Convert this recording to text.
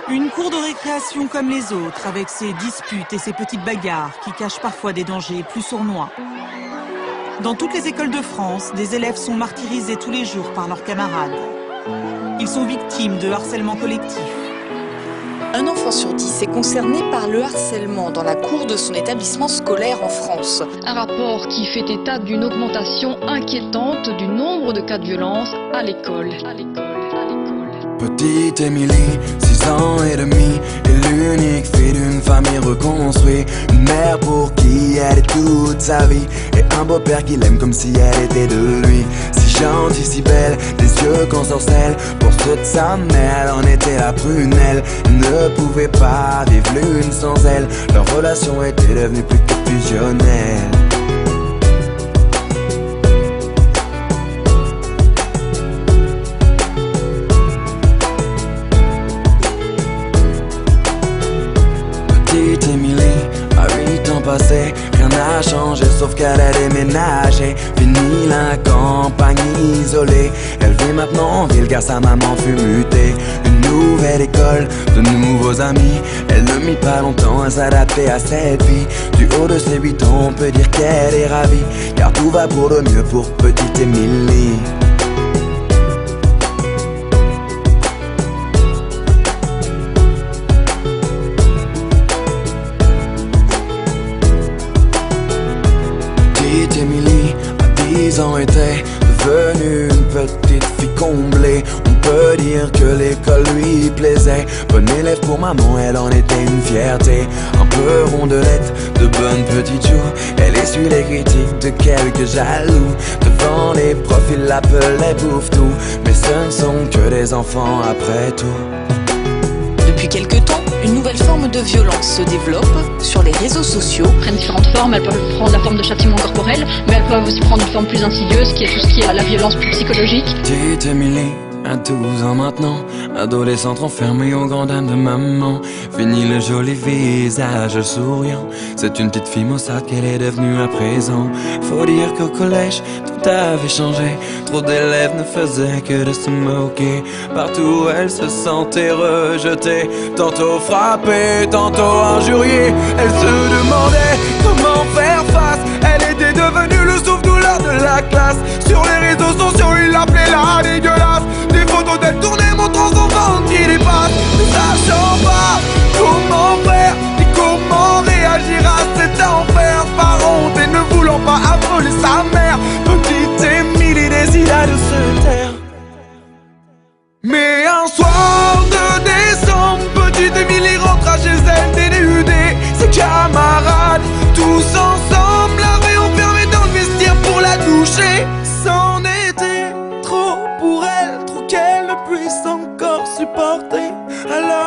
Une cour de récréation comme les autres, avec ses disputes et ses petites bagarres qui cachent parfois des dangers plus sournois. Dans toutes les écoles de France, des élèves sont martyrisés tous les jours par leurs camarades. Ils sont victimes de harcèlement collectif. Un enfant sur 10 est concerné par le harcèlement dans la cour de son établissement scolaire en France. Un rapport qui fait état d'une augmentation inquiétante du nombre de cas de violence à l'école. Petite Émilie, 6 ans et demi, est l'unique fille d'une famille reconstruite. Une mère pour qui elle est toute sa vie, et un beau-père qui l'aime comme si elle était de lui. Si gentille, si belle, des yeux qu'ensorcelle. Pour toute sa mère, elle en était la prunelle. Elle ne pouvait pas vivre l'une sans elle. Leur relation était devenue plus que fusionnelle. Petite Émilie, à 8 ans passés, rien n'a changé sauf qu'elle a déménagé. Fini la campagne isolée, elle vit maintenant en ville car sa maman fut mutée. Une nouvelle école, de nouveaux amis, elle ne mit pas longtemps à s'adapter à cette vie. Du haut de ses 8 ans, on peut dire qu'elle est ravie, car tout va pour le mieux pour petite Émilie. Petite Émilie, à 10 ans, était devenue une petite fille comblée. On peut dire que l'école lui plaisait. Bonne élève pour maman, elle en était une fierté. Un peu rondelette, de bonnes petites joues. Elle essuie les critiques de quelques jaloux. Devant les profs, ils l'appelaient bouffe-tout. Mais ce ne sont que des enfants après tout. Depuis quelque temps, une nouvelle forme de violence se développe sur les réseaux sociaux. Prennent différentes formes, elles peuvent prendre la forme de châtiment corporel, mais elles peuvent aussi prendre une forme plus insidieuse, qui est tout ce qui est la violence plus psychologique. Petite Émilie, à 12 ans maintenant, adolescente enfermée aux grandes dames de maman. Fini le joli visage souriant, c'est une petite fille maussade qu'elle est devenue à présent. Faut dire qu'au collège, tout avait changé. Trop d'élèves ne faisaient que de se moquer. Partout elle se sentait rejetée, tantôt frappée, tantôt injuriée. Elle se demandait comment faire face. Elle était devenue le souffle-douleur de la classe. Sur les réseaux sociaux, ils l'appelaient la dégueulasse. Des photos d'elle tournées montrant son ventre qui dépasse. Ne sachant pas comment faire ni comment réagir à cet enfer. Par honte et ne voulant pas affoler sa mère, petite Émilie décida de se taire. Mais un soir de décembre, petite Émilie rentra chez elle dénudée. Ses camarades, tous ensemble, l'avaient enfermée dans le vestiaire pour la toucher. C'en était trop pour elle, trop qu'elle ne puisse encore supporter. Alors